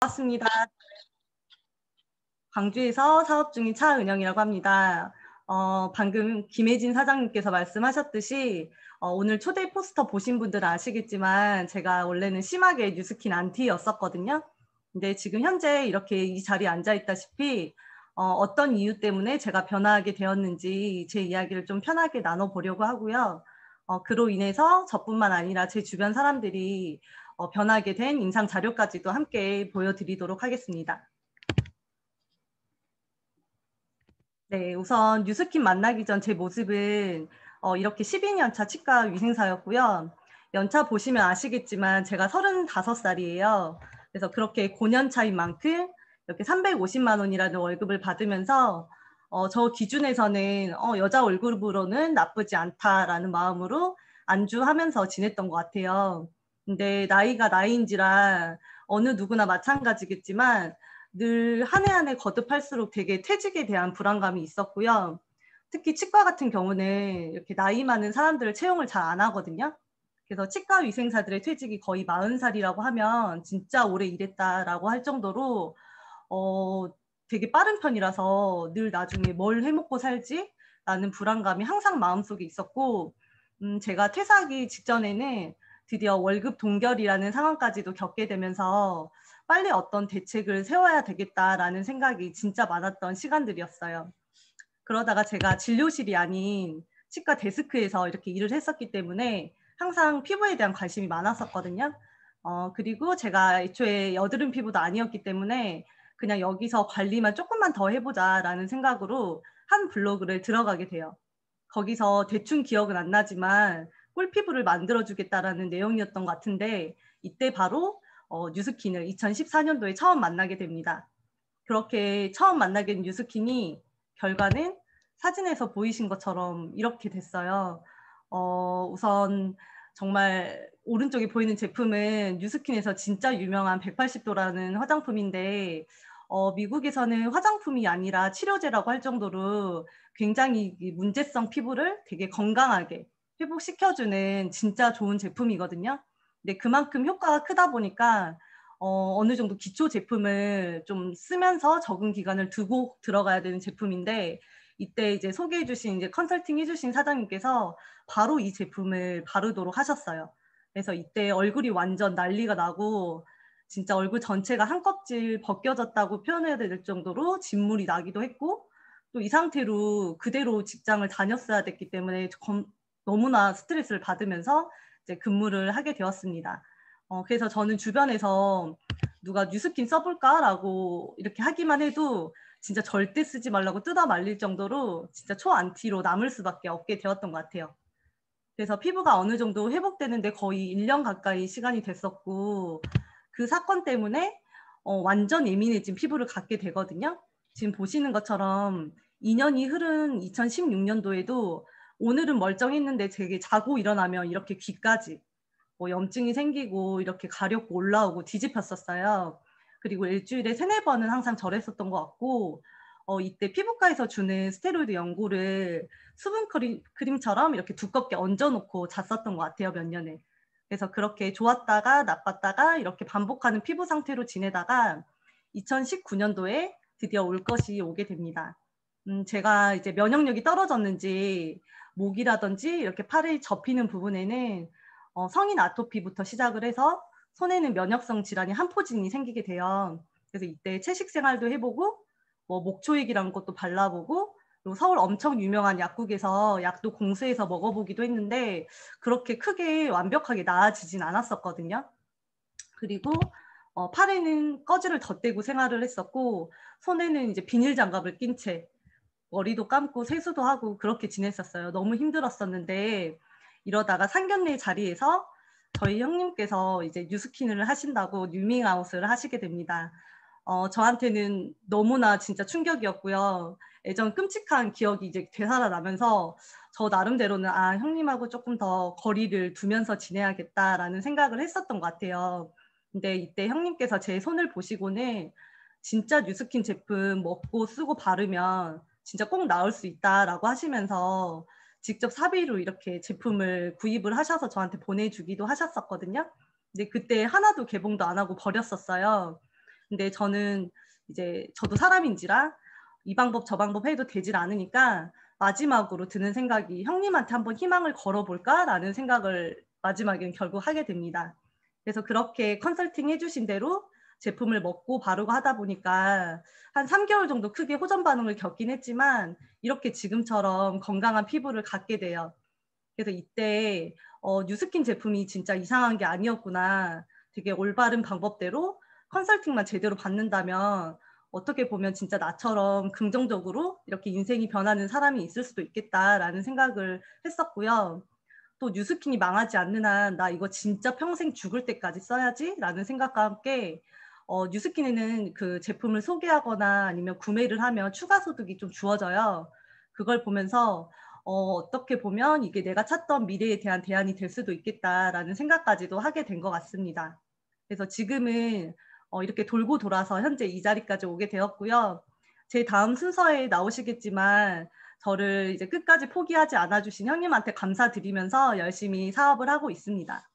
반갑습니다. 광주에서 사업 중인 차은영이라고 합니다. 방금 김혜진 사장님께서 말씀하셨듯이 오늘 초대 포스터 보신 분들은 아시겠지만 제가 원래는 심하게 뉴스킨 안티였었거든요. 근데 지금 현재 이렇게 이 자리에 앉아 있다시피 어떤 이유 때문에 제가 변화하게 되었는지 제 이야기를 좀 편하게 나눠보려고 하고요. 그로 인해서 저뿐만 아니라 제 주변 사람들이 변하게 된 인상 자료까지도 함께 보여드리도록 하겠습니다. 네, 우선 뉴스킨 만나기 전 제 모습은 이렇게 12년 차 치과 위생사였고요. 연차 보시면 아시겠지만 제가 35살이에요. 그래서 그렇게 고년 차인 만큼 이렇게 350만 원이라는 월급을 받으면서 저 기준에서는 여자 월급으로는 나쁘지 않다라는 마음으로 안주하면서 지냈던 것 같아요. 근데 나이가 나이인지라 어느 누구나 마찬가지겠지만 늘 한 해 한 해 거듭할수록 되게 퇴직에 대한 불안감이 있었고요. 특히 치과 같은 경우는 이렇게 나이 많은 사람들을 채용을 잘 안 하거든요. 그래서 치과 위생사들의 퇴직이 거의 40살이라고 하면 진짜 오래 일했다라고 할 정도로 되게 빠른 편이라서 늘 나중에 뭘 해먹고 살지? 라는 불안감이 항상 마음속에 있었고 제가 퇴사하기 직전에는 드디어 월급 동결이라는 상황까지도 겪게 되면서 빨리 어떤 대책을 세워야 되겠다라는 생각이 진짜 많았던 시간들이었어요. 그러다가 제가 진료실이 아닌 치과 데스크에서 이렇게 일을 했었기 때문에 항상 피부에 대한 관심이 많았었거든요. 그리고 제가 애초에 여드름 피부도 아니었기 때문에 그냥 여기서 관리만 조금만 더 해보자라는 생각으로 한 블로그를 들어가게 돼요. 거기서 대충 기억은 안 나지만 꿀피부를 만들어주겠다라는 내용이었던 것 같은데 이때 바로 뉴스킨을 2014년도에 처음 만나게 됩니다. 그렇게 처음 만나게 된 뉴스킨이 결과는 사진에서 보이신 것처럼 이렇게 됐어요. 우선 정말 오른쪽에 보이는 제품은 뉴스킨에서 진짜 유명한 180도라는 화장품인데 미국에서는 화장품이 아니라 치료제라고 할 정도로 굉장히 문제성 피부를 되게 건강하게 회복시켜주는 진짜 좋은 제품이거든요. 근데 그만큼 효과가 크다 보니까 어느 정도 기초 제품을 좀 쓰면서 적응 기간을 두고 들어가야 되는 제품인데 이때 이제 소개해 주신 이제 컨설팅 해주신 사장님께서 바로 이 제품을 바르도록 하셨어요. 그래서 이때 얼굴이 완전 난리가 나고 진짜 얼굴 전체가 한 껍질 벗겨졌다고 표현해야 될 정도로 진물이 나기도 했고 또 이 상태로 그대로 직장을 다녔어야 됐기 때문에 너무나 스트레스를 받으면서 이제 근무를 하게 되었습니다. 그래서 저는 주변에서 누가 뉴스킨 써볼까라고 이렇게 하기만 해도 진짜 절대 쓰지 말라고 뜯어 말릴 정도로 진짜 초안티로 남을 수밖에 없게 되었던 것 같아요. 그래서 피부가 어느 정도 회복되는데 거의 1년 가까이 시간이 됐었고 그 사건 때문에 완전 예민해진 피부를 갖게 되거든요. 지금 보시는 것처럼 2년이 흐른 2016년도에도 오늘은 멀쩡했는데 되게 자고 일어나면 이렇게 귀까지 염증이 생기고 이렇게 가렵고 올라오고 뒤집혔었어요. 그리고 일주일에 3-4번은 항상 절했었던 것 같고 이때 피부과에서 주는 스테로이드 연고를 수분 크림처럼 이렇게 두껍게 얹어놓고 잤었던 것 같아요, 몇 년을. 그래서 그렇게 좋았다가 나빴다가 이렇게 반복하는 피부 상태로 지내다가 2019년도에 드디어 올 것이 오게 됩니다. 제가 이제 면역력이 떨어졌는지 목이라든지 이렇게 팔에 접히는 부분에는 성인 아토피부터 시작을 해서 손에는 면역성 질환이 한포진이 생기게 돼요. 그래서 이때 채식 생활도 해보고 목초액이라는 것도 발라보고 그리고 서울 엄청 유명한 약국에서 약도 공수해서 먹어보기도 했는데 그렇게 크게 완벽하게 나아지진 않았었거든요. 그리고 팔에는 꺼지를 덧대고 생활을 했었고 손에는 이제 비닐 장갑을 낀 채 머리도 감고 세수도 하고 그렇게 지냈었어요. 너무 힘들었었는데 이러다가 상견례 자리에서 저희 형님께서 이제 뉴스킨을 하신다고 뉴밍아웃을 하시게 됩니다. 저한테는 너무나 진짜 충격이었고요. 예전 끔찍한 기억이 이제 되살아나면서 저 나름대로는 형님하고 조금 더 거리를 두면서 지내야겠다라는 생각을 했었던 것 같아요. 근데 이때 형님께서 제 손을 보시고는 진짜 뉴스킨 제품 먹고 쓰고 바르면 진짜 꼭 나을 수 있다라고 하시면서 직접 사비로 이렇게 제품을 구입을 하셔서 저한테 보내주기도 하셨었거든요. 근데 그때 하나도 개봉도 안 하고 버렸었어요. 근데 저는 이제 저도 사람인지라 이 방법 저 방법 해도 되질 않으니까 마지막으로 드는 생각이 형님한테 한번 희망을 걸어볼까라는 생각을 마지막에는 결국 하게 됩니다. 그래서 그렇게 컨설팅 해주신 대로 제품을 먹고 바르고 하다 보니까 한 3개월 정도 크게 호전 반응을 겪긴 했지만 이렇게 지금처럼 건강한 피부를 갖게 돼요. 그래서 이때 뉴스킨 제품이 진짜 이상한 게 아니었구나. 되게 올바른 방법대로 컨설팅만 제대로 받는다면 어떻게 보면 진짜 나처럼 긍정적으로 이렇게 인생이 변하는 사람이 있을 수도 있겠다라는 생각을 했었고요. 또 뉴스킨이 망하지 않는 한 나 이거 진짜 평생 죽을 때까지 써야지 라는 생각과 함께 뉴스킨에는 그 제품을 소개하거나 아니면 구매를 하면 추가 소득이 좀 주어져요. 그걸 보면서 어떻게 보면 이게 내가 찾던 미래에 대한 대안이 될 수도 있겠다라는 생각까지도 하게 된 것 같습니다. 그래서 지금은 이렇게 돌고 돌아서 현재 이 자리까지 오게 되었고요. 제 다음 순서에 나오시겠지만 저를 이제 끝까지 포기하지 않아주신 형님한테 감사드리면서 열심히 사업을 하고 있습니다.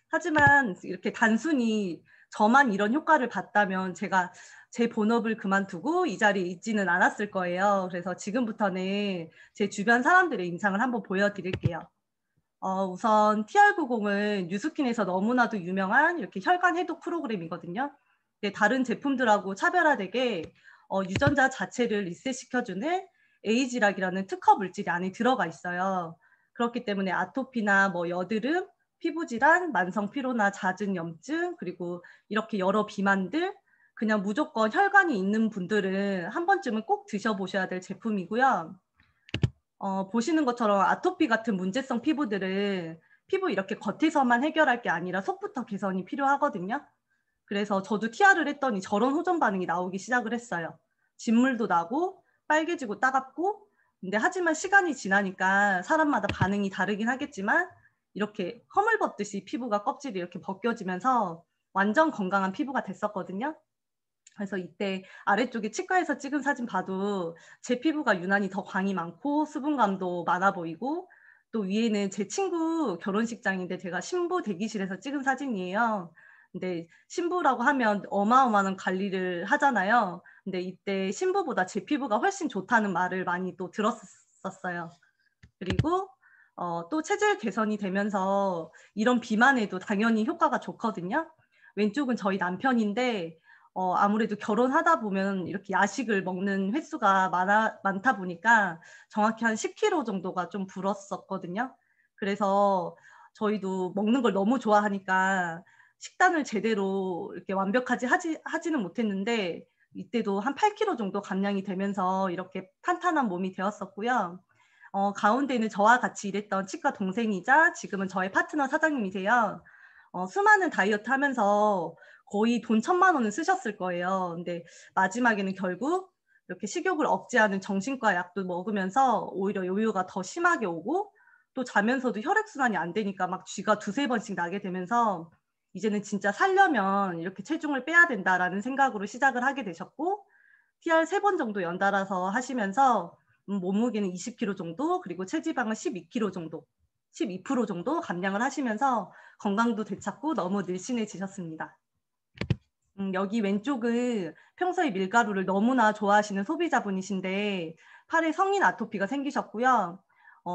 하지만 이렇게 단순히 저만 이런 효과를 봤다면 제가 제 본업을 그만두고 이 자리에 있지는 않았을 거예요. 그래서 지금부터는 제 주변 사람들의 인상을 한번 보여드릴게요. 우선 TR90은 뉴스킨에서 너무나도 유명한 이렇게 혈관 해독 프로그램이거든요. 다른 제품들하고 차별화되게 유전자 자체를 리셋시켜주는 에이지락이라는 특허 물질이 안에 들어가 있어요. 그렇기 때문에 아토피나 뭐 여드름, 피부질환, 만성 피로나 잦은 염증, 그리고 이렇게 여러 비만들, 그냥 무조건 혈관이 있는 분들은 한 번쯤은 꼭 드셔보셔야 될 제품이고요. 보시는 것처럼 아토피 같은 문제성 피부들은 피부 이렇게 겉에서만 해결할 게 아니라 속부터 개선이 필요하거든요. 그래서 저도 TR을 했더니 저런 호전 반응이 나오기 시작을 했어요. 진물도 나고 빨개지고 따갑고, 근데 하지만 시간이 지나니까 사람마다 반응이 다르긴 하겠지만 이렇게 허물 벗듯이 피부가 껍질이 이렇게 벗겨지면서 완전 건강한 피부가 됐었거든요. 그래서 이때 아래쪽에 치과에서 찍은 사진 봐도 제 피부가 유난히 더 광이 많고 수분감도 많아 보이고, 또 위에는 제 친구 결혼식장인데 제가 신부 대기실에서 찍은 사진이에요. 근데 신부라고 하면 어마어마한 관리를 하잖아요. 근데 이때 신부보다 제 피부가 훨씬 좋다는 말을 많이 또 들었었어요. 그리고 또 체질 개선이 되면서 이런 비만에도 당연히 효과가 좋거든요. 왼쪽은 저희 남편인데 아무래도 결혼하다 보면 이렇게 야식을 먹는 횟수가 많다 보니까 정확히 한 10kg 정도가 좀 불었었거든요. 그래서 저희도 먹는 걸 너무 좋아하니까 식단을 제대로 이렇게 완벽하지 하지는 못했는데 이때도 한 8kg 정도 감량이 되면서 이렇게 탄탄한 몸이 되었었고요. 가운데는 저와 같이 일했던 치과 동생이자 지금은 저의 파트너 사장님이세요. 수많은 다이어트 하면서 거의 돈 1,000만 원은 쓰셨을 거예요. 근데 마지막에는 결국 이렇게 식욕을 억제하는 정신과 약도 먹으면서 오히려 요요가 더 심하게 오고, 또 자면서도 혈액순환이 안 되니까 막 쥐가 2-3번씩 나게 되면서 이제는 진짜 살려면 이렇게 체중을 빼야 된다라는 생각으로 시작을 하게 되셨고, TR 3번 정도 연달아서 하시면서 몸무게는 20kg 정도, 그리고 체지방은 12kg 정도, 12% 정도 감량을 하시면서 건강도 되찾고 너무 늘씬해지셨습니다. 여기 왼쪽은 평소에 밀가루를 너무나 좋아하시는 소비자분이신데 팔에 성인 아토피가 생기셨고요.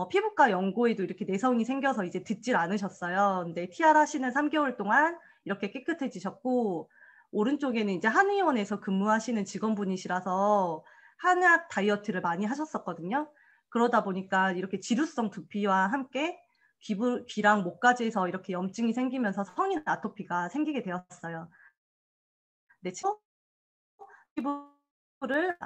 피부과 연고에도 이렇게 내성이 생겨서 이제 듣질 않으셨어요. 근데 TR 하시는 3개월 동안 이렇게 깨끗해지셨고, 오른쪽에는 이제 한의원에서 근무하시는 직원분이시라서 한약 다이어트를 많이 하셨었거든요. 그러다 보니까 이렇게 지루성 두피와 함께 귀랑 목까지에서 이렇게 염증이 생기면서 성인 아토피가 생기게 되었어요. 네, 피부를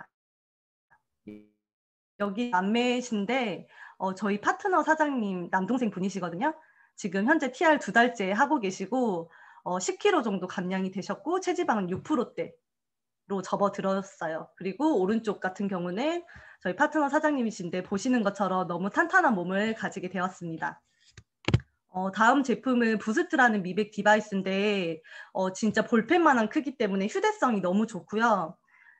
여기 남매신데 저희 파트너 사장님 남동생 분이시거든요. 지금 현재 TR 2달째 하고 계시고 10kg 정도 감량이 되셨고 체지방은 6%대로 접어들었어요. 그리고 오른쪽 같은 경우는 저희 파트너 사장님이신데 보시는 것처럼 너무 탄탄한 몸을 가지게 되었습니다. 다음 제품은 부스트라는 미백 디바이스인데 진짜 볼펜만한 크기 때문에 휴대성이 너무 좋고요.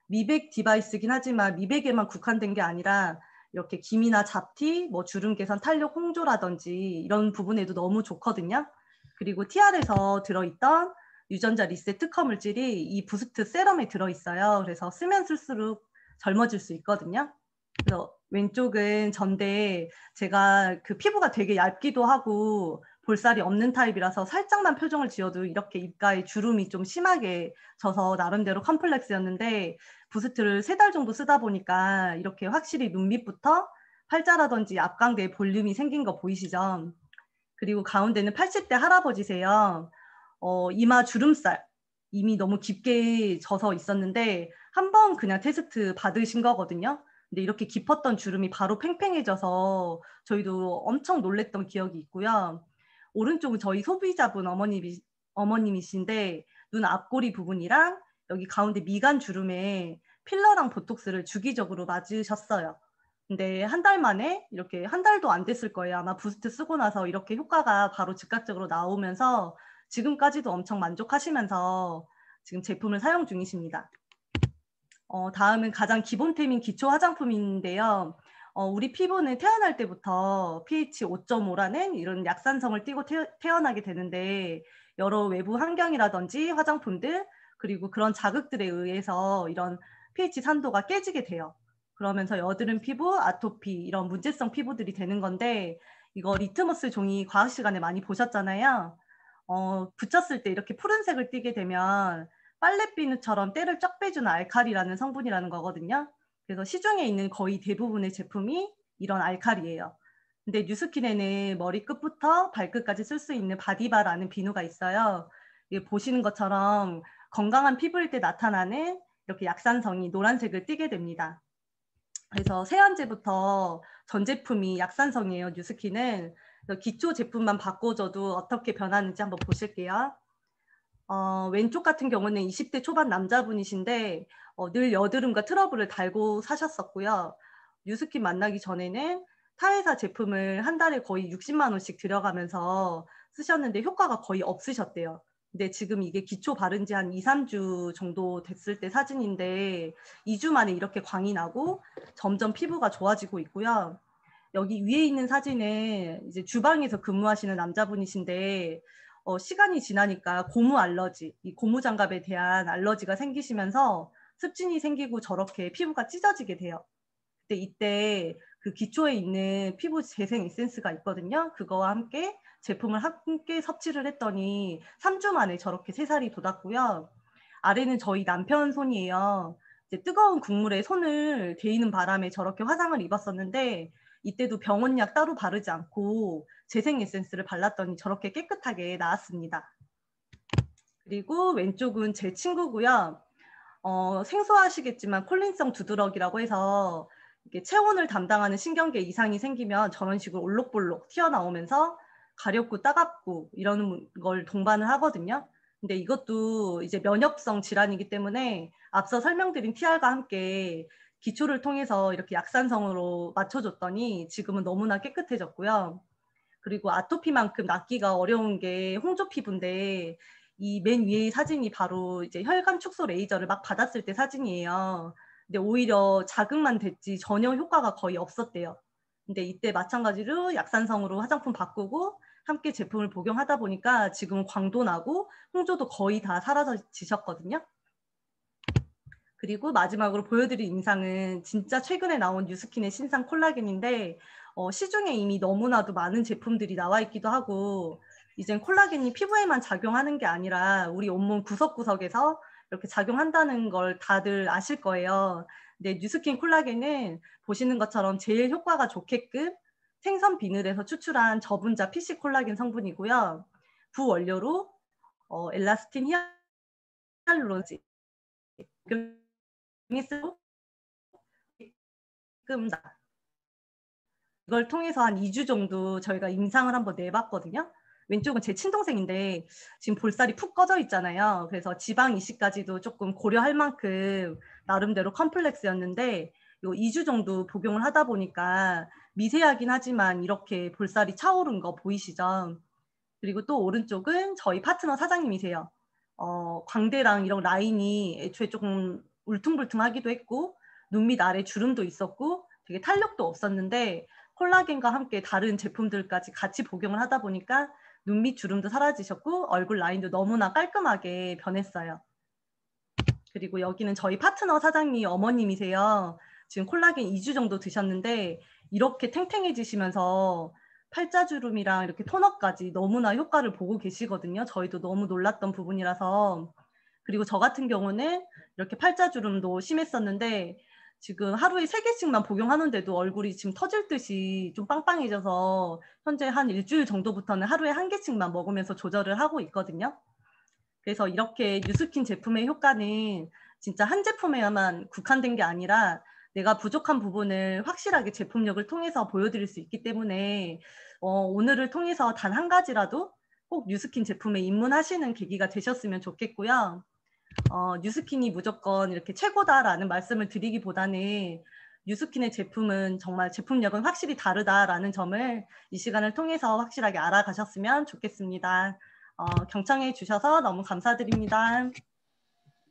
미백 디바이스긴 하지만 미백에만 국한된 게 아니라 이렇게 기미나 잡티, 뭐 주름 개선, 탄력 홍조라든지 이런 부분에도 너무 좋거든요. 그리고 TR에서 들어있던 유전자 리셋 특허 물질이 이 부스트 세럼에 들어있어요. 그래서 쓰면 쓸수록 젊어질 수 있거든요. 그래서 왼쪽은 전데 제가 그 피부가 되게 얇기도 하고 볼살이 없는 타입이라서 살짝만 표정을 지어도 이렇게 입가에 주름이 좀 심하게 져서 나름대로 컴플렉스였는데 부스트를 3달 정도 쓰다 보니까 이렇게 확실히 눈 밑부터 팔자라든지 앞광대에 볼륨이 생긴 거 보이시죠? 그리고 가운데는 80대 할아버지세요. 이마 주름살 이미 너무 깊게 져서 있었는데 한 번 그냥 테스트 받으신 거거든요. 근데 이렇게 깊었던 주름이 바로 팽팽해져서 저희도 엄청 놀랬던 기억이 있고요. 오른쪽은 저희 소비자분 어머님이신데 눈 앞꼬리 부분이랑 여기 가운데 미간 주름에 필러랑 보톡스를 주기적으로 맞으셨어요. 근데 한 달 만에 이렇게 한 달도 안 됐을 거예요. 아마 부스트 쓰고 나서 이렇게 효과가 바로 즉각적으로 나오면서 지금까지도 엄청 만족하시면서 지금 제품을 사용 중이십니다. 다음은 가장 기본템인 기초 화장품인데요. 우리 피부는 태어날 때부터 pH 5.5라는 이런 약산성을 띠고 태어나게 되는데 여러 외부 환경이라든지 화장품들 그리고 그런 자극들에 의해서 이런 pH 산도가 깨지게 돼요. 그러면서 여드름 피부, 아토피 이런 문제성 피부들이 되는 건데 이거 리트머스 종이 과학 시간에 많이 보셨잖아요. 붙였을 때 이렇게 푸른색을 띠게 되면 빨래비누처럼 때를 쫙 빼주는 알칼리라는 성분이라는 거거든요. 그래서 시중에 있는 거의 대부분의 제품이 이런 알칼리예요. 근데 뉴스킨에는 머리 끝부터 발끝까지 쓸 수 있는 바디바라는 비누가 있어요. 이게 보시는 것처럼 건강한 피부일 때 나타나는 이렇게 약산성이 노란색을 띠게 됩니다. 그래서 세안제부터 전 제품이 약산성이에요. 뉴스킨은. 기초 제품만 바꿔줘도 어떻게 변하는지 한번 보실게요. 왼쪽 같은 경우는 20대 초반 남자분이신데 늘 여드름과 트러블을 달고 사셨었고요. 뉴스킨 만나기 전에는 타회사 제품을 한 달에 거의 60만 원씩 들여가면서 쓰셨는데 효과가 거의 없으셨대요. 근데 지금 이게 기초 바른 지 한 2, 3주 정도 됐을 때 사진인데 2주 만에 이렇게 광이 나고 점점 피부가 좋아지고 있고요. 여기 위에 있는 사진은 이제 주방에서 근무하시는 남자분이신데 시간이 지나니까 고무 알러지, 이 고무 장갑에 대한 알러지가 생기시면서 습진이 생기고 저렇게 피부가 찢어지게 돼요. 근데 이때 그 기초에 있는 피부 재생 에센스가 있거든요. 그거와 함께 제품을 함께 섭취를 했더니 3주 만에 저렇게 새살이 돋았고요. 아래는 저희 남편 손이에요. 이제 뜨거운 국물에 손을 데이는 바람에 저렇게 화상을 입었었는데 이때도 병원약 따로 바르지 않고 재생 에센스를 발랐더니 저렇게 깨끗하게 나았습니다. 그리고 왼쪽은 제 친구고요. 생소하시겠지만 콜린성 두드러기라고 해서 이게 체온을 담당하는 신경계 이상이 생기면 저런 식으로 올록볼록 튀어나오면서 가렵고 따갑고 이런 걸 동반을 하거든요. 근데 이것도 이제 면역성 질환이기 때문에 앞서 설명드린 TR과 함께 기초를 통해서 이렇게 약산성으로 맞춰줬더니 지금은 너무나 깨끗해졌고요. 그리고 아토피만큼 낫기가 어려운 게 홍조 피부인데 이 맨 위에 사진이 바로 이제 혈관 축소 레이저를 막 받았을 때 사진이에요. 근데 오히려 자극만 됐지 전혀 효과가 거의 없었대요. 근데 이때 마찬가지로 약산성으로 화장품 바꾸고 함께 제품을 복용하다 보니까 지금 광도 나고 홍조도 거의 다 사라지셨거든요. 그리고 마지막으로 보여드릴 임상은 진짜 최근에 나온 뉴스킨의 신상 콜라겐인데 시중에 이미 너무나도 많은 제품들이 나와 있기도 하고 이젠 콜라겐이 피부에만 작용하는 게 아니라 우리 온몸 구석구석에서 이렇게 작용한다는 걸 다들 아실 거예요. 근데 뉴스킨 콜라겐은 보시는 것처럼 제일 효과가 좋게끔 생선 비늘에서 추출한 저분자 PC 콜라겐 성분이고요. 부원료로 엘라스틴 히알루론지 이걸 통해서 한 2주 정도 저희가 임상을 한번 내봤거든요. 왼쪽은 제 친동생인데 지금 볼살이 푹 꺼져 있잖아요. 그래서 지방 이식까지도 조금 고려할 만큼 나름대로 컴플렉스였는데 요 2주 정도 복용을 하다 보니까 미세하긴 하지만 이렇게 볼살이 차오른 거 보이시죠? 그리고 또 오른쪽은 저희 파트너 사장님이세요. 광대랑 이런 라인이 애초에 조금 울퉁불퉁하기도 했고 눈밑 아래 주름도 있었고 되게 탄력도 없었는데 콜라겐과 함께 다른 제품들까지 같이 복용을 하다 보니까 눈 밑 주름도 사라지셨고 얼굴 라인도 너무나 깔끔하게 변했어요. 그리고 여기는 저희 파트너 사장님 어머님이세요. 지금 콜라겐 2주 정도 드셨는데 이렇게 탱탱해지시면서 팔자주름이랑 이렇게 톤업까지 너무나 효과를 보고 계시거든요. 저희도 너무 놀랐던 부분이라서. 그리고 저 같은 경우는 이렇게 팔자주름도 심했었는데 지금 하루에 3개씩만 복용하는데도 얼굴이 지금 터질 듯이 좀 빵빵해져서 현재 한 일주일 정도부터는 하루에 1개씩만 먹으면서 조절을 하고 있거든요. 그래서 이렇게 뉴스킨 제품의 효과는 진짜 한 제품에만 국한된 게 아니라 내가 부족한 부분을 확실하게 제품력을 통해서 보여드릴 수 있기 때문에 오늘을 통해서 단 한 가지라도 꼭 뉴스킨 제품에 입문하시는 계기가 되셨으면 좋겠고요. 뉴스킨이 무조건 이렇게 최고다라는 말씀을 드리기보다는 뉴스킨의 제품은 정말 제품력은 확실히 다르다라는 점을 이 시간을 통해서 확실하게 알아가셨으면 좋겠습니다. 경청해 주셔서 너무 감사드립니다.